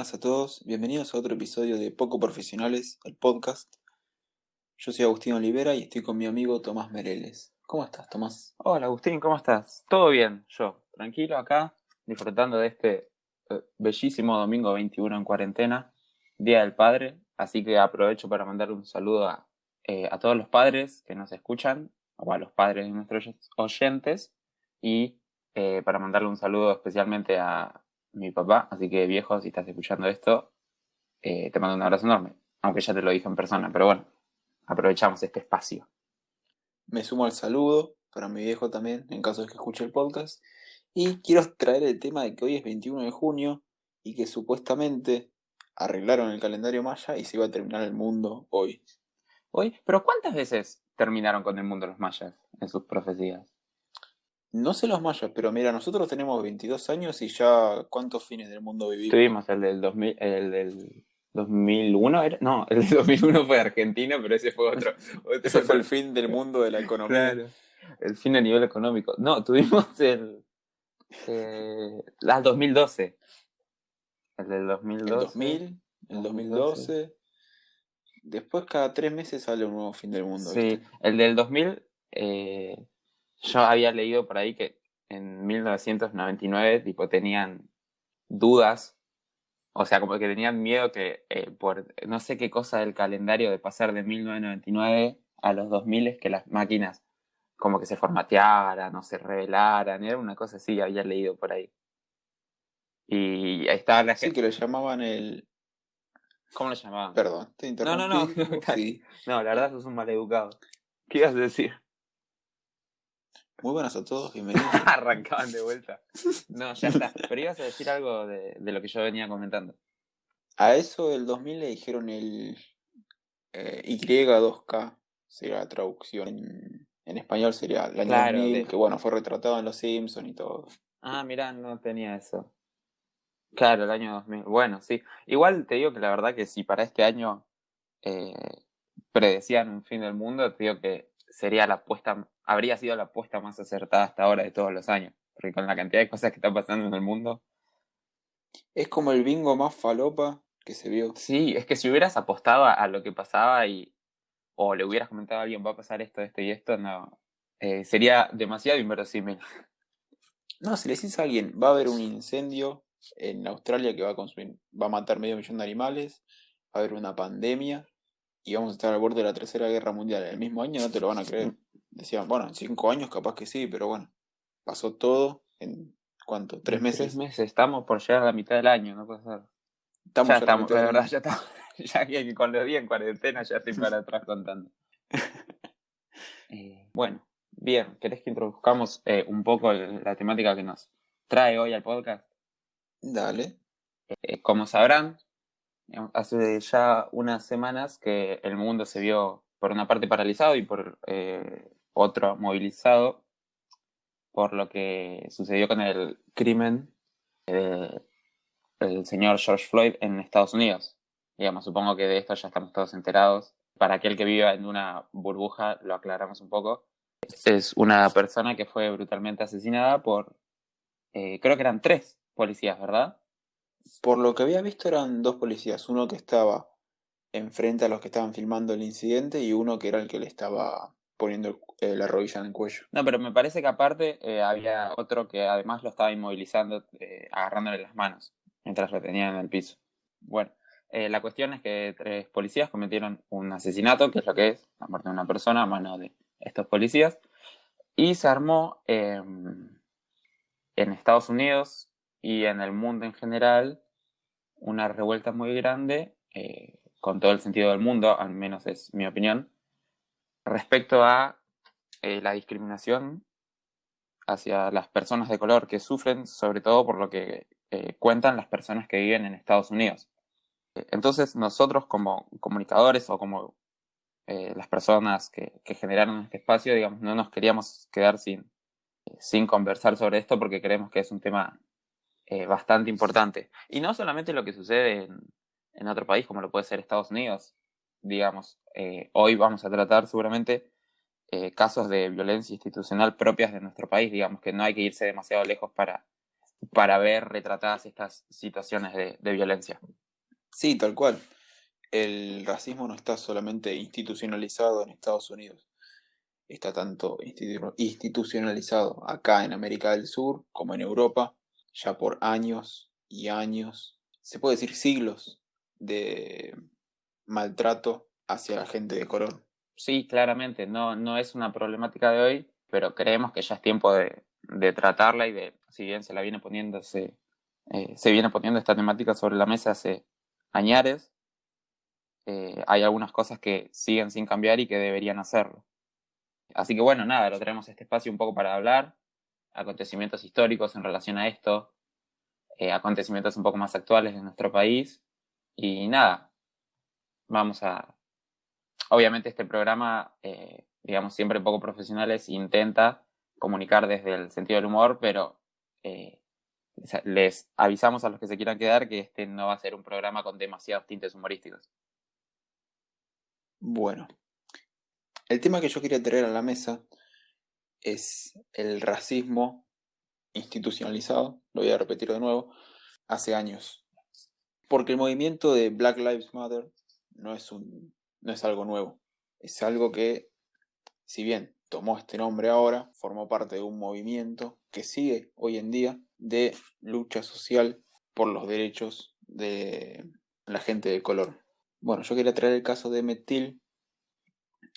buenas a todos, bienvenidos a otro episodio de Poco Profesionales, el podcast. Yo soy Agustín Olivera y estoy con mi amigo Tomás Mereles. ¿Cómo estás, Tomás? Hola Agustín, ¿cómo estás? ¿Todo bien? Yo, tranquilo acá, disfrutando de este bellísimo domingo 21 en cuarentena, Día del Padre, así que aprovecho para mandar un saludo a todos los padres que nos escuchan, o a los padres de nuestros oyentes, y para mandarle un saludo especialmente a mi papá, así que viejo, si estás escuchando esto, te mando un abrazo enorme, aunque ya te lo dije en persona, pero bueno, aprovechamos este espacio. Me sumo al saludo, para mi viejo también, en caso de que escuche el podcast. Y quiero traer el tema de que hoy es 21 de junio y que supuestamente arreglaron el calendario maya y se iba a terminar el mundo hoy. Hoy, pero ¿cuántas veces terminaron con el mundo los mayas en sus profecías? No sé los mayas, pero mira, nosotros tenemos 22 años y ya ¿cuántos fines del mundo vivimos? Tuvimos el del 2000, el del 2001, ¿era? No, el del 2001 fue argentino, pero ese fue otro. Ese fue el fin del mundo de la economía. Claro. El fin a nivel económico. No, tuvimos el 2012. El del El 2012. 2000, el 2012. Después cada 3 meses sale un nuevo fin del mundo, Sí, ¿viste? el del 2000, yo había leído por ahí que en 1999 tipo, tenían dudas. O sea, como que tenían miedo que por no sé qué cosa del calendario de pasar de 1999 a los 2000 que las máquinas como que se formatearan o se revelaran. Era una cosa así, había leído por ahí. Y ahí estaba la Sí, gente. que lo llamaban el... ¿Cómo lo llamaban? Perdón, te No, no, no. interrumpí. Sí. No, la verdad sos un maleducado. ¿Qué ibas a decir? Muy buenas a todos, bienvenidos. Arrancaban de vuelta. No, ya está. Pero ibas a decir algo de lo que yo venía comentando. A eso del 2000 le dijeron el Y2K, sería la traducción en español, sería el año Claro, 2000, que bueno, fue retratado en Los Simpsons y todo. Ah, mirá, no tenía eso. Claro, el año 2000. Bueno, sí. Igual te digo que la verdad que si para este año eh, predecían un fin del mundo, te digo que sería habría sido la apuesta más acertada hasta ahora de todos los años. Porque con la cantidad de cosas que están pasando en el mundo. Es como el bingo más falopa que se vio. Sí, es que si hubieras apostado a lo que pasaba o le hubieras comentado a alguien va a pasar esto, esto y esto, no. Sería demasiado inverosímil. No, si le decís a alguien, va a haber un incendio en Australia que va a consumir, va a matar medio millón de animales, va a haber una pandemia y vamos a estar al borde de la Tercera Guerra Mundial. En el mismo año no te lo van a creer. Decían, bueno, en 5 años capaz que sí, pero bueno, pasó todo en, ¿cuánto? ¿Tres En 3 meses? meses, estamos por llegar a la mitad del año, no puede ser. Ya Estamos ya a la estamos, mitad de del verdad, año. ya estamos. Ya que con los días en cuarentena ya estoy para atrás contando. Bueno, bien, ¿querés que introduzcamos un poco la temática que nos trae hoy al podcast? Dale. Como sabrán, hace ya unas semanas que el mundo se vio por una parte paralizado y por otro movilizado por lo que sucedió con el crimen del señor George Floyd en Estados Unidos. Digamos, supongo que de esto ya estamos todos enterados. Para aquel que viva en una burbuja, lo aclaramos un poco. Es una persona que fue brutalmente asesinada por, creo que eran 3 policías, ¿verdad? Por lo que había visto eran dos policías, uno que estaba enfrente a los que estaban filmando el incidente y uno que era el que le estaba poniendo la rodilla en el cuello. No, pero me parece que aparte había otro que además lo estaba inmovilizando, agarrándole las manos mientras lo tenían en el piso. Bueno, la cuestión es que 3 policías cometieron un asesinato, que es lo que es, la muerte de una persona a mano de estos policías, y se armó en Estados Unidos y en el mundo en general una revuelta muy grande, con todo el sentido del mundo, al menos es mi opinión, respecto a la discriminación hacia las personas de color que sufren, sobre todo por lo que cuentan las personas que viven en Estados Unidos. Entonces nosotros como comunicadores o como las personas que generaron este espacio, digamos, no nos queríamos quedar sin conversar sobre esto porque creemos que es un tema bastante importante. Y no solamente lo que sucede en otro país, como lo puede ser Estados Unidos. Digamos, hoy vamos a tratar seguramente casos de violencia institucional propias de nuestro país. Digamos que no hay que irse demasiado lejos para para ver retratadas estas situaciones de violencia. Sí, tal cual. El racismo no está solamente institucionalizado en Estados Unidos, está tanto institucionalizado acá en América del Sur como en Europa, ya por años y años, se puede decir siglos de maltrato hacia la gente de color. Sí, claramente, no es una problemática de hoy, pero creemos que ya es tiempo de tratarla y de, si bien se la viene poniéndose, se viene poniendo esta temática sobre la mesa hace añares, hay algunas cosas que siguen sin cambiar y que deberían hacerlo. Así que bueno, nada, lo traemos a este espacio un poco para hablar, acontecimientos históricos en relación a esto, acontecimientos un poco más actuales de nuestro país. Y nada, vamos a... Obviamente este programa, digamos, siempre poco profesionales, intenta comunicar desde el sentido del humor, pero eh, les avisamos a los que se quieran quedar que este no va a ser un programa con demasiados tintes humorísticos. Bueno, el tema que yo quería traer a la mesa es el racismo institucionalizado, lo voy a repetir de nuevo, hace años. Porque el movimiento de Black Lives Matter no es, no es algo nuevo. Es algo que, si bien tomó este nombre ahora, formó parte de un movimiento que sigue hoy en día de lucha social por los derechos de la gente de color. Bueno, yo quería traer el caso de Emmett Till,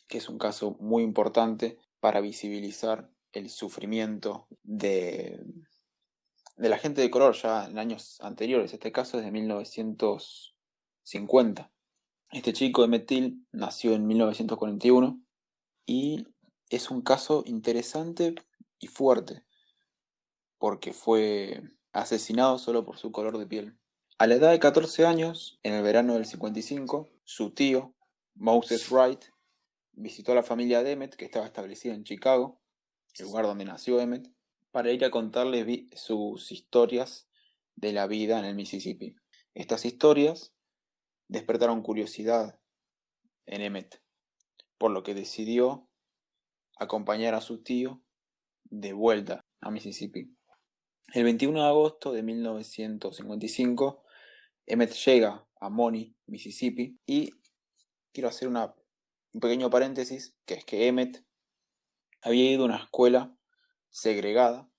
que es un caso muy importante para visibilizar el sufrimiento de la gente de color ya en años anteriores. Este caso es de 1950. Este chico, Emmett Till, nació en 1941 y es un caso interesante y fuerte porque fue asesinado solo por su color de piel. A la edad de 14 años, en el verano del 55, su tío, Moses Wright, visitó a la familia de Emmett, que estaba establecida en Chicago, el lugar donde nació Emmett, para ir a contarles sus historias de la vida en el Mississippi. Estas historias despertaron curiosidad en Emmett, por lo que decidió acompañar a su tío de vuelta a Mississippi. El 21 de agosto de 1955, Emmett llega a Money, Mississippi, y quiero hacer un pequeño paréntesis, que es que Emmett había ido a una escuela segregada.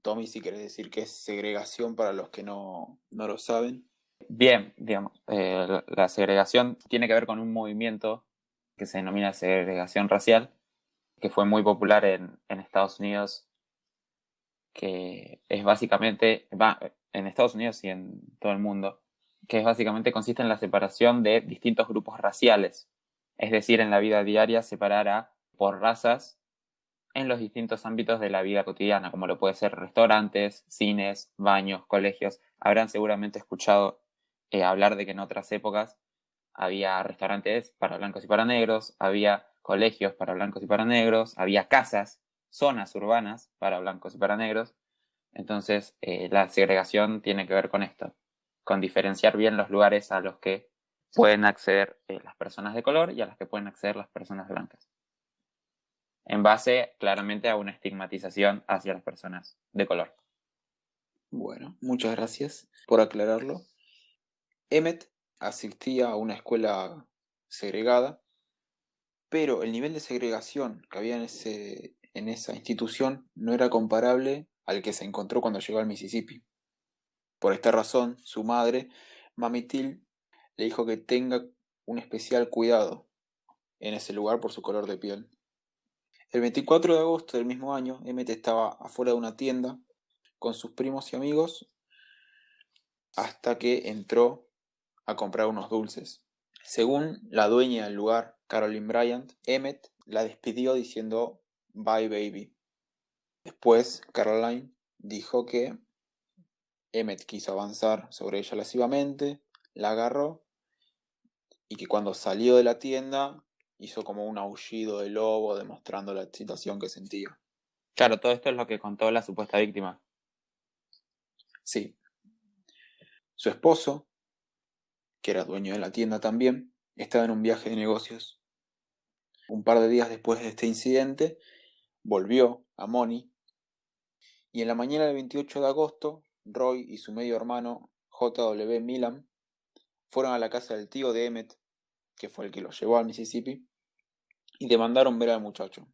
Tommy, si querés decir que es segregación para los que no lo saben. Bien, digamos, la segregación tiene que ver con un movimiento que se denomina segregación racial, que fue muy popular en Estados Unidos, que es básicamente, en Estados Unidos y en todo el mundo, que es básicamente consiste en la separación de distintos grupos raciales, es decir, en la vida diaria separar por razas en los distintos ámbitos de la vida cotidiana, como lo puede ser restaurantes, cines, baños, colegios. Habrán seguramente escuchado hablar de que en otras épocas había restaurantes para blancos y para negros, había colegios para blancos y para negros, había casas, zonas urbanas para blancos y para negros. Entonces, la segregación tiene que ver con esto, con diferenciar bien los lugares a los que pueden acceder las personas de color y a los que pueden acceder las personas blancas, en base claramente a una estigmatización hacia las personas de color. Bueno, muchas gracias por aclararlo. Emmett asistía a una escuela segregada, pero el nivel de segregación que había en esa institución no era comparable al que se encontró cuando llegó al Mississippi. Por esta razón, su madre, Mami Till, le dijo que tenga un especial cuidado en ese lugar por su color de piel. El 24 de agosto del mismo año, Emmett estaba afuera de una tienda con sus primos y amigos hasta que entró a comprar unos dulces. Según la dueña del lugar, Caroline Bryant, Emmett la despidió diciendo "Bye baby". Después, Caroline dijo que Emmett quiso avanzar sobre ella lascivamente, la agarró y que cuando salió de la tienda hizo como un aullido de lobo demostrando la excitación que sentía. Claro, todo esto es lo que contó la supuesta víctima. Sí, su esposo, que era dueño de la tienda también, estaba en un viaje de negocios. Un par de días después de este incidente, volvió a Money Y en la mañana del 28 de agosto, Roy y su medio hermano, J.W. Milam, fueron a la casa del tío de Emmett, que fue el que lo llevó al Mississippi, y demandaron ver al muchacho.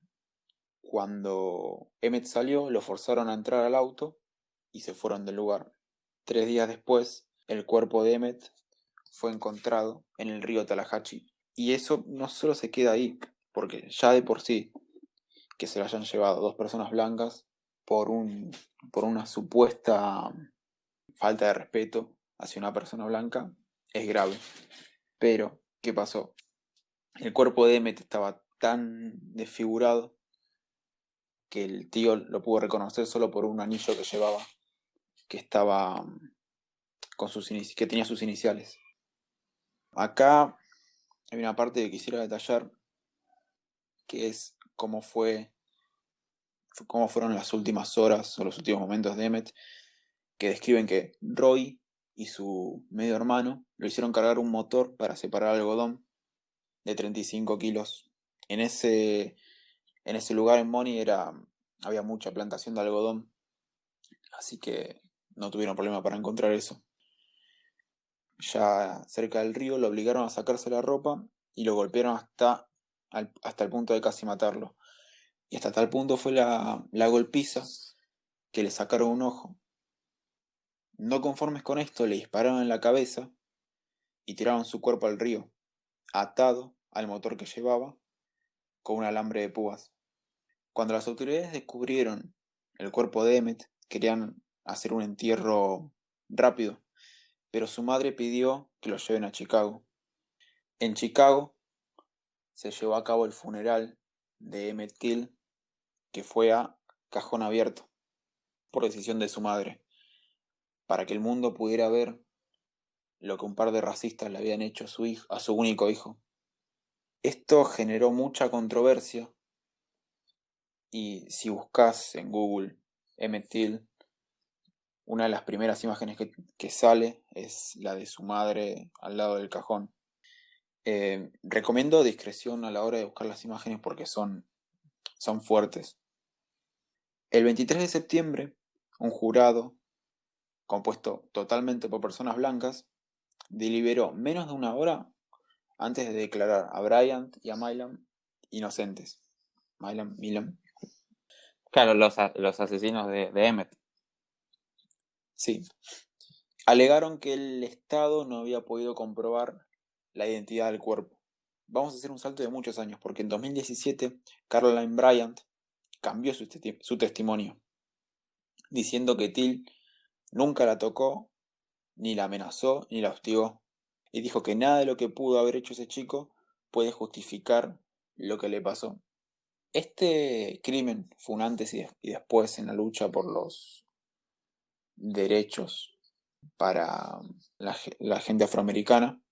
Cuando Emmett salió, lo forzaron a entrar al auto y se fueron del lugar. 3 días después, el cuerpo de Emmett fue encontrado en el río Tallahatchie. Y eso no solo se queda ahí, porque ya de por sí que se lo hayan llevado 2 personas blancas por una supuesta falta de respeto hacia una persona blanca es grave. Pero, ¿qué pasó? El cuerpo de Emmett estaba tan desfigurado que el tío lo pudo reconocer solo por un anillo que llevaba, que estaba que tenía sus iniciales. Acá hay una parte que quisiera detallar, que es cómo fueron las últimas horas o los últimos momentos de Emmett, que describen que Roy y su medio hermano lo hicieron cargar un motor para separar algodón de 35 kilos. En ese lugar en Money había mucha plantación de algodón, así que no tuvieron problema para encontrar eso. Ya cerca del río lo obligaron a sacarse la ropa y lo golpearon hasta el punto de casi matarlo. Y hasta tal punto fue la golpiza que le sacaron un ojo. No conformes con esto, le dispararon en la cabeza y tiraron su cuerpo al río, atado al motor que llevaba con un alambre de púas. Cuando las autoridades descubrieron el cuerpo de Emmett, querían hacer un entierro rápido, pero su madre pidió que lo lleven a Chicago. En Chicago se llevó a cabo el funeral de Emmett Till, que fue a cajón abierto, por decisión de su madre, para que el mundo pudiera ver lo que un par de racistas le habían hecho a su único hijo. Esto generó mucha controversia y si buscas en Google Emmett Till, una de las primeras imágenes que sale es la de su madre al lado del cajón. Recomiendo discreción a la hora de buscar las imágenes porque son fuertes. El 23 de septiembre, un jurado, compuesto totalmente por personas blancas, deliberó menos de una hora antes de declarar a Bryant y a Milam inocentes. Milam. Claro, los asesinos de Emmett. Sí. Alegaron que el Estado no había podido comprobar la identidad del cuerpo. Vamos a hacer un salto de muchos años, porque en 2017 Caroline Bryant cambió su testimonio, diciendo que Till nunca la tocó, ni la amenazó, ni la hostigó, y dijo que nada de lo que pudo haber hecho ese chico puede justificar lo que le pasó. Este crimen fue un antes y después en la lucha por los derechos para la gente afroamericana.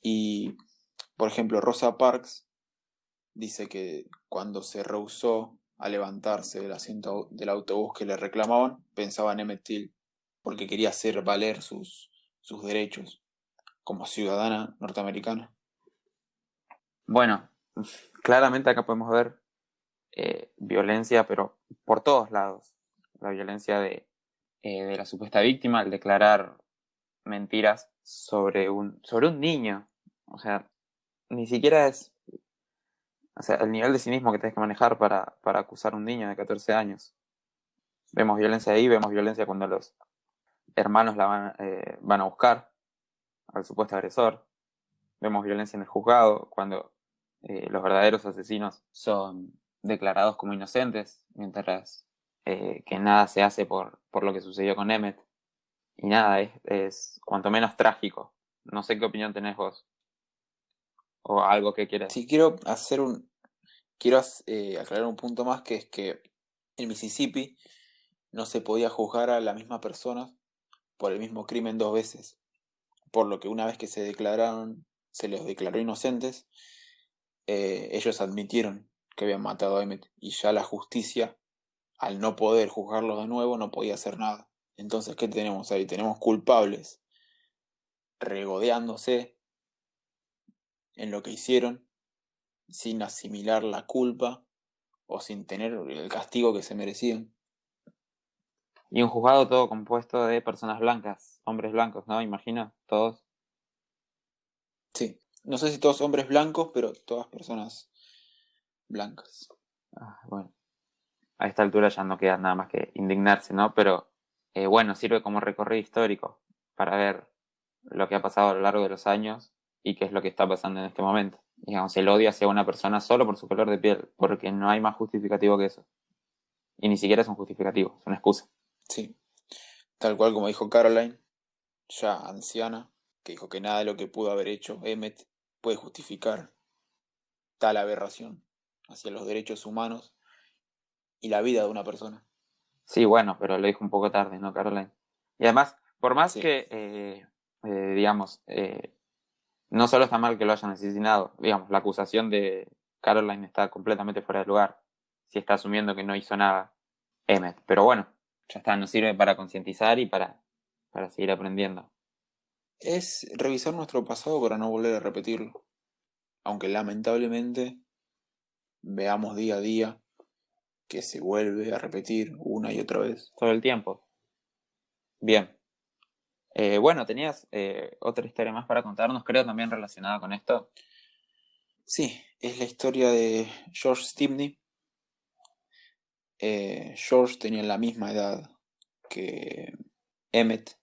Y, por ejemplo, Rosa Parks dice que cuando se rehusó a levantarse del asiento del autobús que le reclamaban, pensaba en Emmett Till, porque quería hacer valer sus derechos como ciudadana norteamericana. Bueno, claramente acá podemos ver violencia, pero por todos lados. La violencia de la supuesta víctima al declarar mentiras sobre un niño. O sea, ni siquiera es. O sea, el nivel de cinismo que tienes que manejar para acusar a un niño de 14 años. Vemos violencia ahí, vemos violencia cuando los hermanos van a buscar al supuesto agresor. Vemos violencia en el juzgado cuando los verdaderos asesinos son declarados como inocentes, mientras que nada se hace por lo que sucedió con Emmett. Y nada, es cuanto menos trágico. No sé qué opinión tenés vos. O algo que quieras. Sí, aclarar un punto más, que es que en Mississippi no se podía juzgar a la misma persona por el mismo crimen 2 veces, por lo que una vez que se les declaró inocentes, ellos admitieron que habían matado a Emmett y ya la justicia, al no poder juzgarlos de nuevo, no podía hacer nada. Entonces, ¿qué tenemos ahí? Tenemos culpables regodeándose en lo que hicieron sin asimilar la culpa o sin tener el castigo que se merecían. Y un juzgado todo compuesto de personas blancas, hombres blancos, ¿no? Imagino, todos. Sí. No sé si todos hombres blancos, pero todas personas blancas. Bueno, a esta altura ya no queda nada más que indignarse, ¿no? Pero bueno, sirve como recorrido histórico para ver lo que ha pasado a lo largo de los años y qué es lo que está pasando en este momento. Digamos, el odio hacia una persona solo por su color de piel, porque no hay más justificativo que eso. Y ni siquiera es un justificativo, es una excusa. Sí. Tal cual como dijo Caroline, ya anciana, que dijo que nada de lo que pudo haber hecho Emmet puede justificar tal aberración hacia los derechos humanos y la vida de una persona. Sí, bueno, pero lo dijo un poco tarde, ¿no, Caroline? Y además, por más Sí, que, digamos, no solo está mal que lo hayan asesinado, digamos, la acusación de Caroline está completamente fuera de lugar, si está asumiendo que no hizo nada Emmet. Pero bueno, ya está, nos sirve para concientizar y para seguir aprendiendo. es revisar nuestro pasado para no volver a repetirlo, aunque lamentablemente veamos día a día que se vuelve a repetir una y otra vez. Todo el tiempo. Bien. Bueno, tenías otra historia más para contarnos, creo también relacionada con esto. Sí, es la historia de George Stibney. George tenía la misma edad que Emmett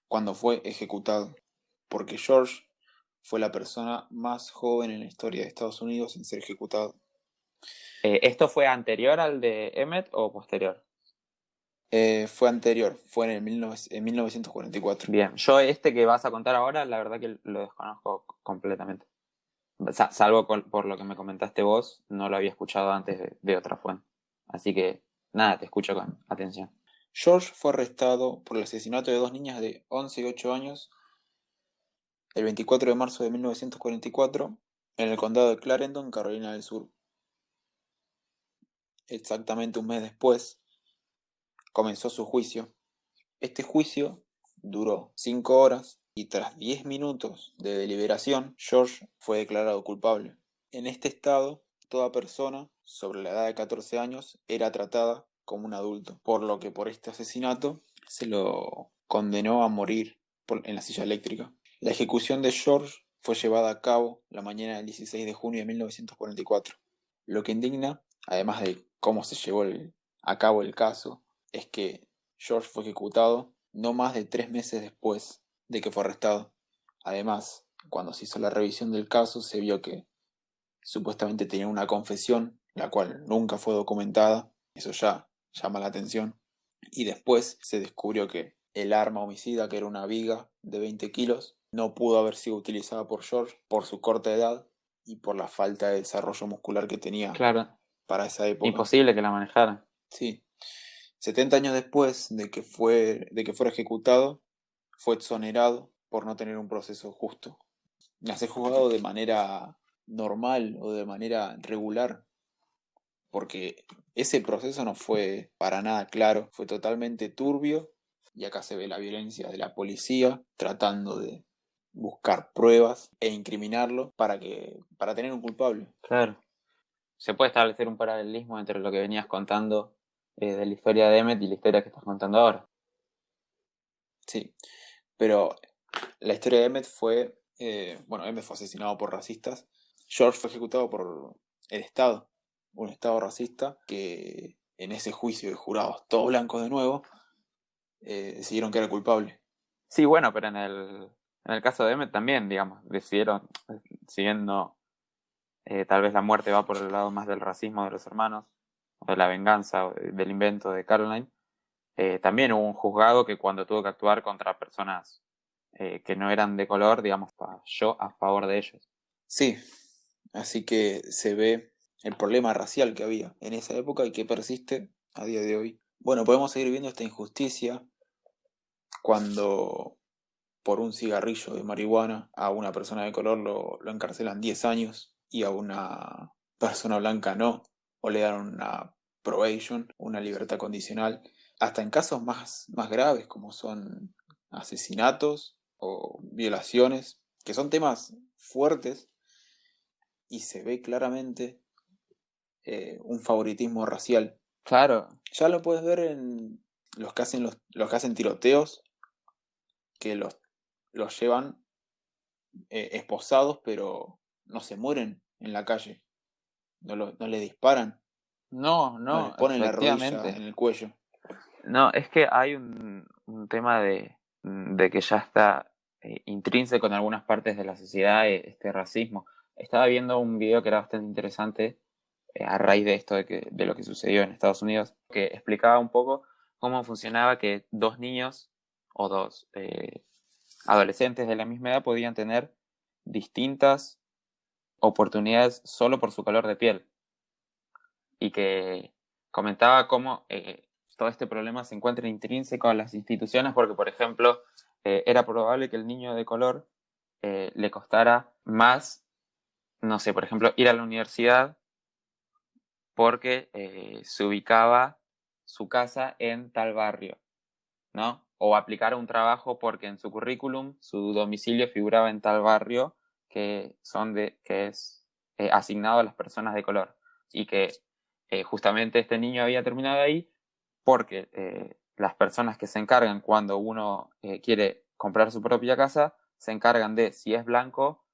cuando fue ejecutado, porque George fue la persona más joven en la historia de Estados Unidos en ser ejecutado. ¿Esto fue anterior al de Emmet o posterior? Fue anterior, fue en 1944. Bien, yo este que vas a contar ahora, la verdad que lo desconozco completamente. Salvo por lo que me comentaste vos, no lo había escuchado antes de otra fuente. Así que, nada, te escucho con atención. George fue arrestado por el asesinato de dos niñas de 11 y 8 años el 24 de marzo de 1944 en el condado de Clarendon, Carolina del Sur. Exactamente un mes después comenzó su juicio. Este juicio duró 5 horas y tras 10 minutos de deliberación, George fue declarado culpable. En este estado, toda persona sobre la edad de 14 años era tratada como un adulto, por lo que por este asesinato se lo condenó a morir en la silla eléctrica. La ejecución de George fue llevada a cabo la mañana del 16 de junio de 1944. Lo que indigna, además de cómo se llevó a cabo el caso, es que George fue ejecutado no más de 3 meses después de que fue arrestado. Además, cuando se hizo la revisión del caso, se vio que supuestamente tenía una confesión, la cual nunca fue documentada. Eso ya llama la atención. Y después se descubrió que el arma homicida, que era una viga de 20 kilos, no pudo haber sido utilizada por George por su corta edad y por la falta de desarrollo muscular que tenía Claro, para esa época. imposible que la manejaran. Sí. 70 años después de que fuera ejecutado, fue exonerado por no tener un proceso justo. A ser juzgado de manera normal o de manera regular, porque ese proceso no fue para nada claro, fue totalmente turbio y acá se ve la violencia de la policía tratando de buscar pruebas e incriminarlo para tener un culpable. Claro. Se puede establecer un paralelismo entre lo que venías contando de la historia de Emmet y la historia que estás contando ahora. Sí, pero la historia de Emmett fue, bueno, Emmett fue asesinado por racistas. George fue ejecutado por el Estado, un Estado racista que en ese juicio de jurados, todos blancos de nuevo, decidieron que era culpable. Sí, bueno, pero en el caso de Emmet también, digamos, decidieron, siguiendo, tal vez la muerte va por el lado más del racismo de los hermanos, o de la venganza, o del invento de Caroline. También hubo un juzgado que cuando tuvo que actuar contra personas que no eran de color, digamos, yo a favor de ellos. Sí, así que se ve el problema racial que había en esa época y que persiste a día de hoy. Bueno, podemos seguir viendo esta injusticia cuando por un cigarrillo de marihuana a una persona de color lo encarcelan 10 años y a una persona blanca no, o le dan una probation, una libertad condicional, hasta en casos más graves como son asesinatos o violaciones, que son temas fuertes y se ve claramente un favoritismo racial. Claro, Ya lo puedes ver en los que hacen tiroteos, que los llevan esposados, pero no se mueren en la calle, no le disparan, No, no les no, ponen la rodilla efectivamente. en el cuello. No, es que hay un tema de que ya está intrínseco en algunas partes de la sociedad este racismo. Estaba viendo un video que era bastante interesante a raíz de esto, de lo que sucedió en Estados Unidos, que explicaba un poco cómo funcionaba que dos niños o dos adolescentes de la misma edad podían tener distintas oportunidades solo por su color de piel. Y que comentaba cómo todo este problema se encuentra intrínseco a las instituciones porque, por ejemplo, era probable que el niño de color le costara más, no sé, por ejemplo, ir a la universidad porque se ubicaba su casa en tal barrio, ¿no? O aplicar a un trabajo porque en su currículum su domicilio figuraba en tal barrio que es asignado a las personas de color y que justamente este niño había terminado ahí porque las personas que se encargan cuando uno quiere comprar su propia casa se encargan de, si es blanco,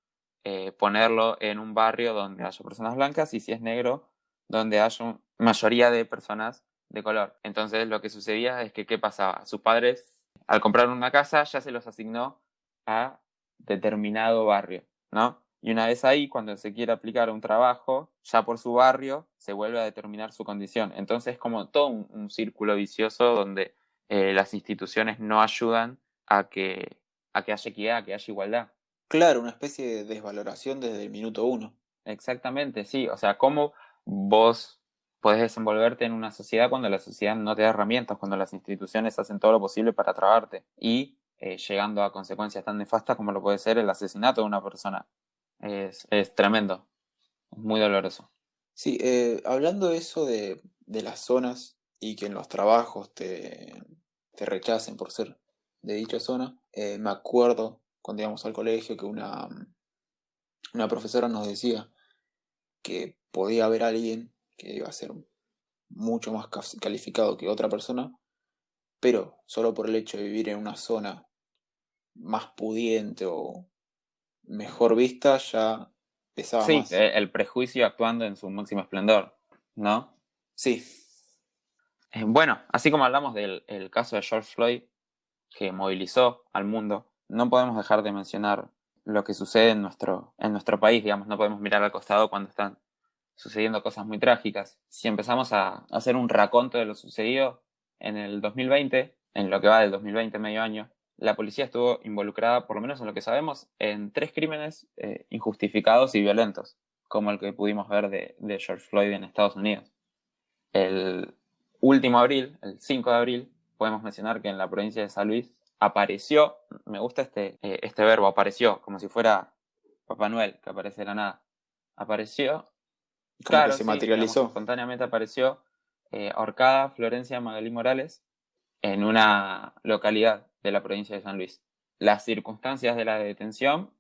ponerlo en un barrio donde haya personas blancas y si es negro, donde haya mayoría de personas de color. Entonces lo que sucedía es que, ¿qué pasaba? Sus padres, al comprar una casa, ya se los asignó a determinado barrio, ¿no? Y una vez ahí, cuando se quiere aplicar un trabajo, ya por su barrio, se vuelve a determinar su condición. Entonces es como todo un círculo vicioso donde las instituciones no ayudan a que haya equidad, a que haya igualdad. Claro, una especie de desvaloración desde el minuto uno. Exactamente, sí. O sea, ¿cómo vos podés desenvolverte en una sociedad cuando la sociedad no te da herramientas, cuando las instituciones hacen todo lo posible para trabarte y llegando a consecuencias tan nefastas como lo puede ser el asesinato de una persona? Es tremendo, es muy doloroso. Sí, hablando de eso de las zonas y que en los trabajos te rechacen por ser de dicha zona, me acuerdo cuando íbamos al colegio que una profesora nos decía que podía haber alguien que iba a ser mucho más calificado que otra persona, pero solo por el hecho de vivir en una zona más pudiente o mejor vista ya pesaba Sí, más. el prejuicio actuando en su máximo esplendor, ¿no? Sí, Bueno, así como hablamos del el caso de George Floyd, que movilizó al mundo, no podemos dejar de mencionar lo que sucede en nuestro país, digamos, no podemos mirar al costado cuando están sucediendo cosas muy trágicas. Si empezamos a hacer un raconto de lo sucedido en el 2020, en lo que va del 2020, medio año, la policía estuvo involucrada, por lo menos en lo que sabemos, en 3 crímenes injustificados y violentos, como el que pudimos ver de George Floyd en Estados Unidos. El último abril, el 5 de abril, podemos mencionar que en la provincia de San Luis apareció, me gusta este verbo, apareció, como si fuera Papá Noel, que aparece de la nada. Apareció, como que claro, se sí, digamos, materializó. espontáneamente apareció ahorcada Florencia Magalí Morales en una localidad de la provincia de San Luis. Las circunstancias de la detención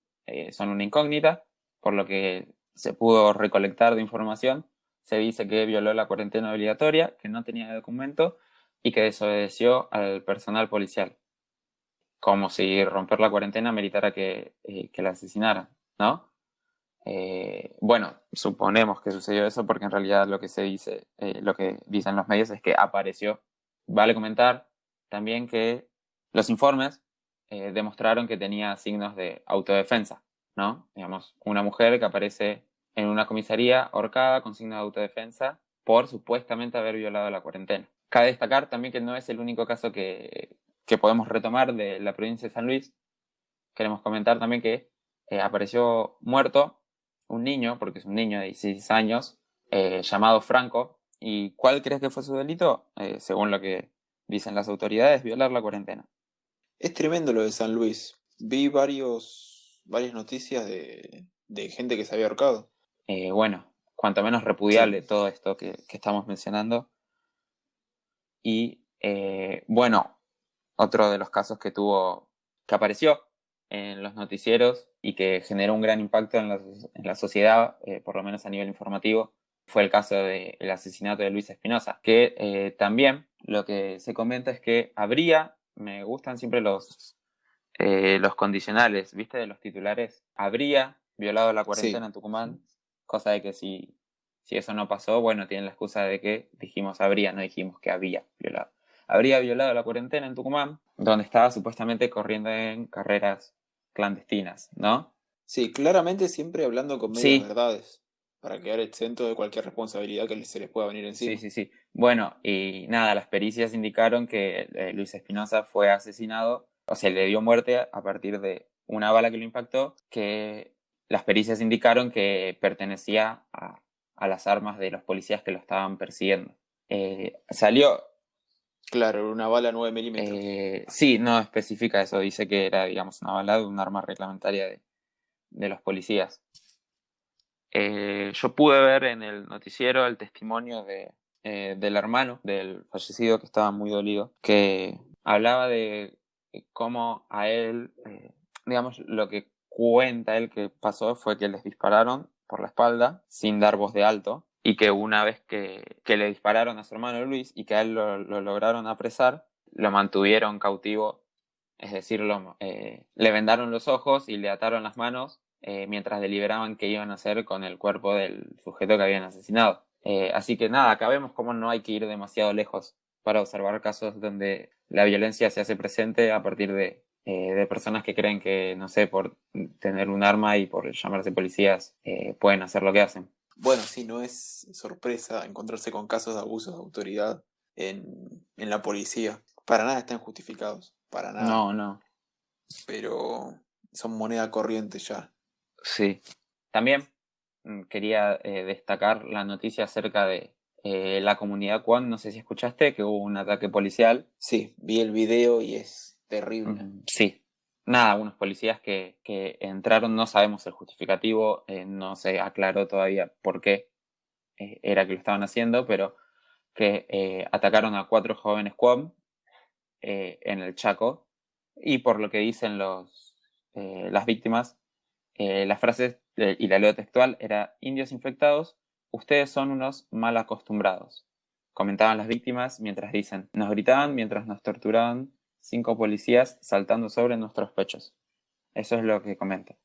son una incógnita, por lo que se pudo recolectar de información. Se dice que violó la cuarentena obligatoria, que no tenía documento y que desobedeció al personal policial, como si romper la cuarentena meritara que la asesinaran, ¿no? Bueno, suponemos que sucedió eso porque en realidad lo que se dice, lo que dicen los medios es que apareció. Vale comentar también que los informes demostraron que tenía signos de autodefensa, ¿no? Digamos, una mujer que aparece en una comisaría ahorcada con signos de autodefensa por supuestamente haber violado la cuarentena. Cabe destacar también que no es el único caso que podemos retomar de la provincia de San Luis. Queremos comentar también que apareció muerto un niño, porque es un niño de 16 años, llamado Franco. ¿Y cuál crees que fue su delito? Según lo que dicen las autoridades, violar la cuarentena. Es tremendo lo de San Luis. Vi varias noticias de gente que se había ahorcado. Bueno, cuanto menos Sí, repudiable todo esto que estamos mencionando. Y bueno, otro de los casos que apareció en los noticieros y que generó un gran impacto en la sociedad, por lo menos a nivel informativo, fue el caso del asesinato de Luis Espinosa, que también lo que se comenta es que me gustan siempre los condicionales, ¿viste? De los titulares, habría violado la cuarentena Sí, en Tucumán, cosa de que si eso no pasó, bueno, tienen la excusa de que dijimos habría, no dijimos que había violado. Habría violado la cuarentena en Tucumán, donde estaba supuestamente corriendo en carreras clandestinas, ¿no? sí, claramente siempre hablando con medias Sí, verdades, para quedar exento de cualquier responsabilidad que se les pueda venir sí, encima. sí, sí. Bueno, y nada, las pericias indicaron que Luis Espinosa fue asesinado, o sea, le dio muerte a partir de una bala que lo impactó, que las pericias indicaron que pertenecía a las armas de los policías que lo estaban persiguiendo. Salió, Claro, una bala 9 milímetros. sí, no especifica eso, dice que era, digamos, una bala de un arma reglamentaria de los policías. Yo pude ver en el noticiero el testimonio del hermano del fallecido, que estaba muy dolido, que hablaba de cómo a él, digamos, lo que cuenta él que pasó fue que les dispararon por la espalda sin dar voz de alto, y que una vez que le dispararon a su hermano Luis y que a él lo lograron apresar, lo mantuvieron cautivo, es decir, le vendaron los ojos y le ataron las manos mientras deliberaban qué iban a hacer con el cuerpo del sujeto que habían asesinado. Así que nada, acá vemos cómo no hay que ir demasiado lejos para observar casos donde la violencia se hace presente a partir de personas que creen que, no sé, por tener un arma y por llamarse policías, pueden hacer lo que hacen. Bueno, sí, no es sorpresa encontrarse con casos de abusos de autoridad en la policía. Para nada están justificados, para nada. No, no, Pero son moneda corriente ya. sí. También quería destacar la noticia acerca de la comunidad Kwan. No sé si escuchaste que hubo un ataque policial. Sí, vi el video y es terrible. Sí. Nada, unos policías que entraron, no sabemos el justificativo, no se aclaró todavía por qué era que lo estaban haciendo, pero que atacaron a 4 jóvenes Kwan en el Chaco, y por lo que dicen las víctimas, las frases, y la leo textual, era: indios infectados, ustedes son unos mal acostumbrados. Comentaban las víctimas mientras dicen: nos gritaban mientras nos torturaban 5 policías saltando sobre nuestros pechos. Eso es lo que comenta.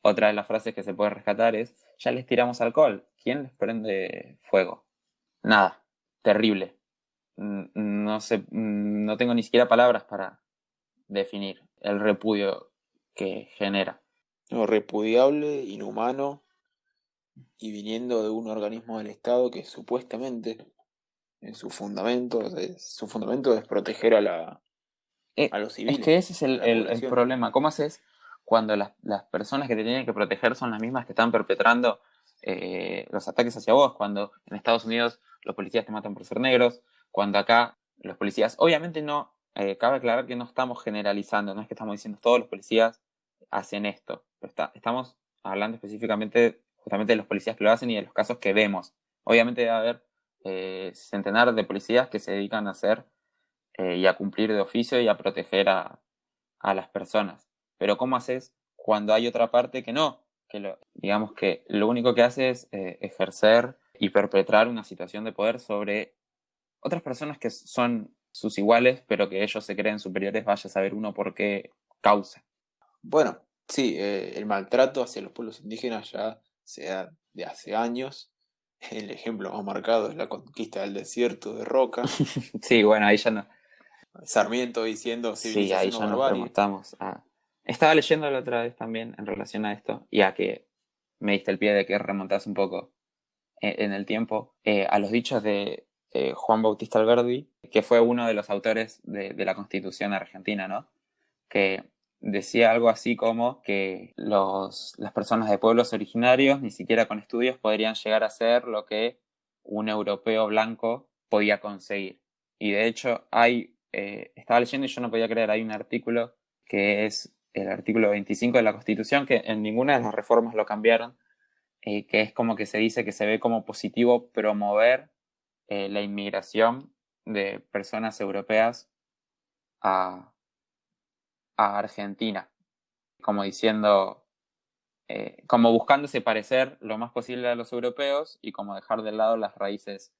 Otra de las frases que se puede rescatar es: ya les tiramos alcohol, ¿quién les prende fuego? Nada, terrible. No sé, no tengo ni siquiera palabras para definir el repudio que genera. No, repudiable, inhumano y viniendo de un organismo del Estado que supuestamente en su fundamento, o sea, su fundamento es proteger a los Es que civiles, ese es a la el población. problema. ¿Cómo haces cuando las personas que te tienen que proteger son las mismas que están perpetrando los ataques hacia vos? Cuando en Estados Unidos los policías te matan por ser negros, cuando acá los policías, obviamente no, cabe aclarar que no estamos generalizando, no es que estamos diciendo todos los policías hacen esto, pero estamos hablando específicamente justamente de los policías que lo hacen y de los casos que vemos. Obviamente debe haber centenares de policías que se dedican a hacer y a cumplir de oficio y a proteger a las personas. Pero ¿cómo haces cuando hay otra parte que no? Digamos que lo único que hace es ejercer y perpetrar una situación de poder sobre otras personas que son sus iguales, pero que ellos se creen superiores, vaya a saber uno por qué causa. Bueno, sí, el maltrato hacia los pueblos indígenas ya se da de hace años. El ejemplo más marcado es la conquista del desierto de Roca, Sí, bueno, ahí ya no. Sarmiento diciendo Sí, ahí civilización o ya nos barbarie. remontamos a... Estaba leyendo la otra vez también en relación a esto, y a que me diste el pie de que remontás un poco en el tiempo, a los dichos de Juan Bautista Alberdi, que fue uno de los autores de la Constitución argentina, ¿no? Que decía algo así como que las personas de pueblos originarios, ni siquiera con estudios, podrían llegar a ser lo que un europeo blanco podía conseguir. Y de hecho, estaba leyendo y yo no podía creer, hay un artículo que es el artículo 25 de la Constitución, que en ninguna de las reformas lo cambiaron, que es como que se dice que se ve como positivo promover la inmigración de personas europeas a, a Argentina, como diciendo, como buscándose parecer lo más posible a los europeos y como dejar de lado las raíces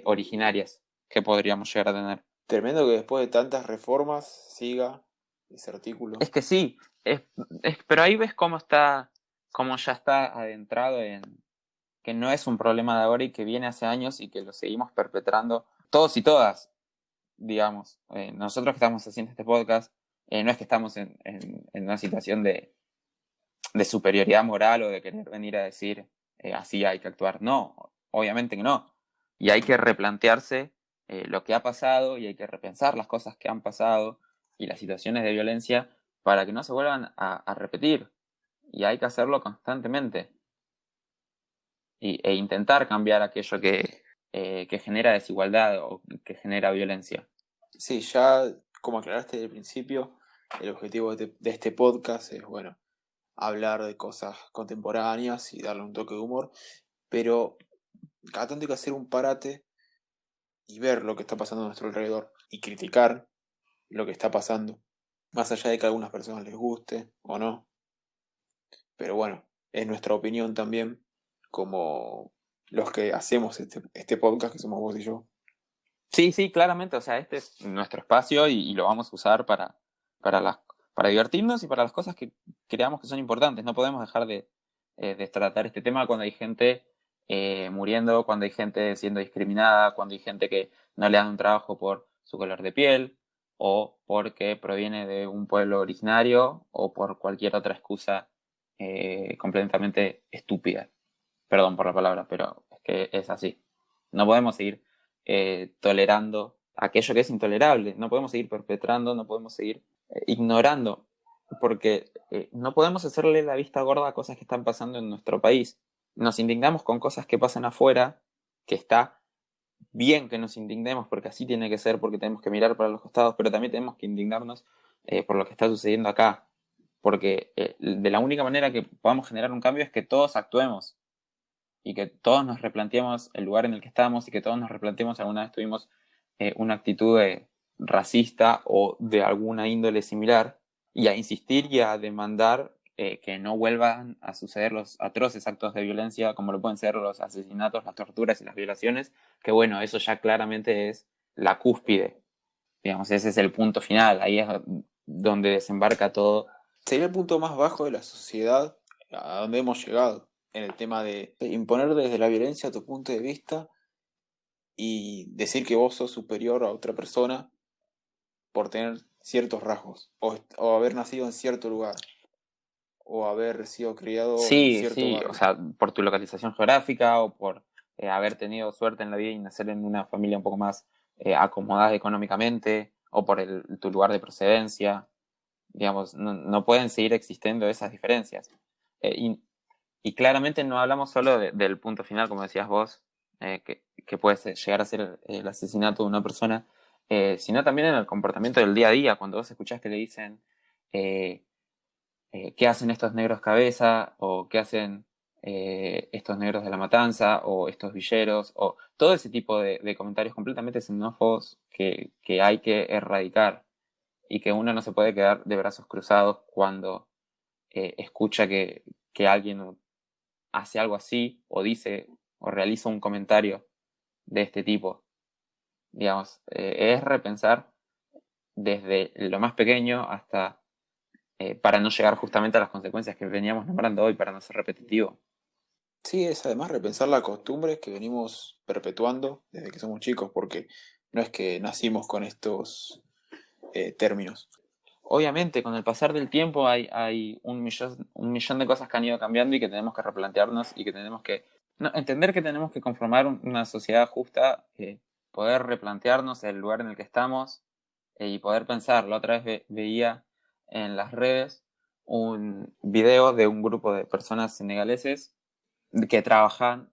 originarias que podríamos llegar a tener. Tremendo que después de tantas reformas siga ese artículo. Es que sí, pero ahí ves cómo ya está adentrado en que no es un problema de ahora y que viene hace años y que lo seguimos perpetrando todos y todas, digamos. Nosotros que estamos haciendo este podcast, no es que estamos en una situación de superioridad moral o de querer venir a decir así hay que actuar. No, obviamente que no. Y hay que replantearse lo que ha pasado y hay que repensar las cosas que han pasado y las situaciones de violencia para que no se vuelvan a repetir. Y hay que hacerlo constantemente e intentar cambiar aquello que genera desigualdad o que genera violencia. Sí, ya como aclaraste desde el principio, el objetivo de este podcast es, bueno, hablar de cosas contemporáneas y darle un toque de humor, pero cada tanto hay que hacer un parate y ver lo que está pasando a nuestro alrededor y criticar lo que está pasando, más allá de que a algunas personas les guste o no. Pero bueno, es nuestra opinión también, como los que hacemos este podcast, que somos vos y yo. Sí, sí, claramente, o sea, este es nuestro espacio y lo vamos a usar para, las, para divertirnos y para las cosas que creamos que son importantes. No podemos dejar de tratar este tema cuando hay gente muriendo, cuando hay gente siendo discriminada, cuando hay gente que no le dan un trabajo por su color de piel o porque proviene de un pueblo originario o por cualquier otra excusa completamente estúpida. Perdón por la palabra, pero es que es así. No podemos seguir tolerando aquello que es intolerable, no podemos seguir perpetrando, no podemos seguir ignorando, porque no podemos hacerle la vista gorda a cosas que están pasando en nuestro país. Nos indignamos con cosas que pasan afuera, que está bien que nos indignemos, porque así tiene que ser, porque tenemos que mirar para los costados, pero también tenemos que indignarnos por lo que está sucediendo acá, porque de la única manera que podamos generar un cambio es que todos actuemos y que todos nos replanteemos el lugar en el que estamos y que todos nos replanteemos si alguna vez tuvimos una actitud racista o de alguna índole similar y a insistir y a demandar que no vuelvan a suceder los atroces actos de violencia como lo pueden ser los asesinatos, las torturas y las violaciones, que bueno, eso ya claramente es la cúspide, digamos, ese es el punto final, ahí es donde desembarca todo. Sería el punto más bajo de la sociedad a donde hemos llegado, en el tema de imponer desde la violencia tu punto de vista y decir que vos sos superior a otra persona por tener ciertos rasgos, o haber nacido en cierto lugar, o haber sido criado en Sí, cierto sí, o barrio. sea, por tu localización geográfica o por haber tenido suerte en la vida y nacer en una familia un poco más acomodada económicamente o por tu lugar de procedencia, digamos, no pueden seguir existiendo esas diferencias. Eh, y, y claramente no hablamos solo del punto final, como decías vos, que puede llegar a ser el asesinato de una persona, sino también en el comportamiento del día a día, cuando vos escuchás que le dicen... eh, qué hacen estos negros cabeza o qué hacen estos negros de la matanza o estos villeros o todo ese tipo de comentarios completamente xenófobos que hay que erradicar y que uno no se puede quedar de brazos cruzados cuando escucha que alguien hace algo así o dice o realiza un comentario de este tipo. Digamos, es repensar desde lo más pequeño hasta para no llegar justamente a las consecuencias que veníamos nombrando hoy, para no ser repetitivo. Sí, es además repensar las costumbres que venimos perpetuando desde que somos chicos, porque no es que nacimos con estos términos. Obviamente, con el pasar del tiempo hay un millón de cosas que han ido cambiando y que tenemos que replantearnos y que tenemos que entender que tenemos que conformar una sociedad justa, poder replantearnos el lugar en el que estamos y poder pensar. La otra vez veía en las redes un video de un grupo de personas senegaleses que trabajan,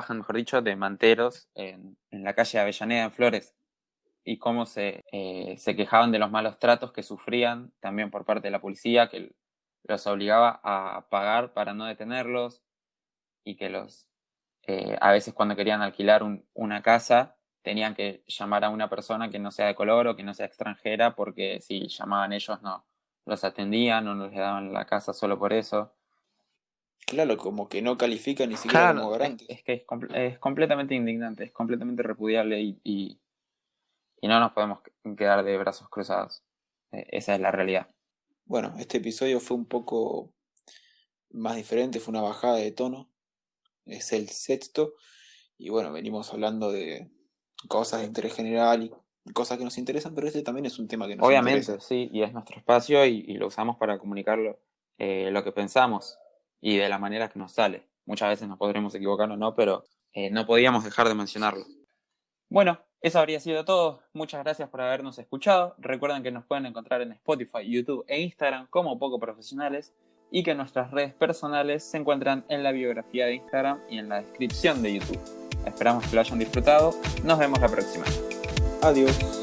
mejor dicho, de manteros en la calle Avellaneda en Flores y cómo se quejaban de los malos tratos que sufrían también por parte de la policía, que los obligaba a pagar para no detenerlos y que a veces cuando querían alquilar una casa tenían que llamar a una persona que no sea de color o que no sea extranjera porque si llamaban ellos no los atendían o no les daban la casa solo por eso. Claro, como que no califica ni siquiera como Claro, garantes. es que es completamente indignante, es completamente repudiable y no nos podemos quedar de brazos cruzados. Esa es la realidad. Bueno, este episodio fue un poco más diferente, fue una bajada de tono. Es el sexto. Y bueno, venimos hablando de cosas de interés general y cosas que nos interesan, pero este también es un tema que nos Obviamente, interesa. sí, y es nuestro espacio y lo usamos para comunicarlo, lo que pensamos y de la manera que nos sale. Muchas veces nos podremos equivocar o no, pero no podíamos dejar de mencionarlo. Bueno, eso habría sido todo. Muchas gracias por habernos escuchado. Recuerden que nos pueden encontrar en Spotify, YouTube e Instagram como Poco Profesionales y que nuestras redes personales se encuentran en la biografía de Instagram y en la descripción de YouTube. Esperamos que lo hayan disfrutado. Nos vemos la próxima. Adiós.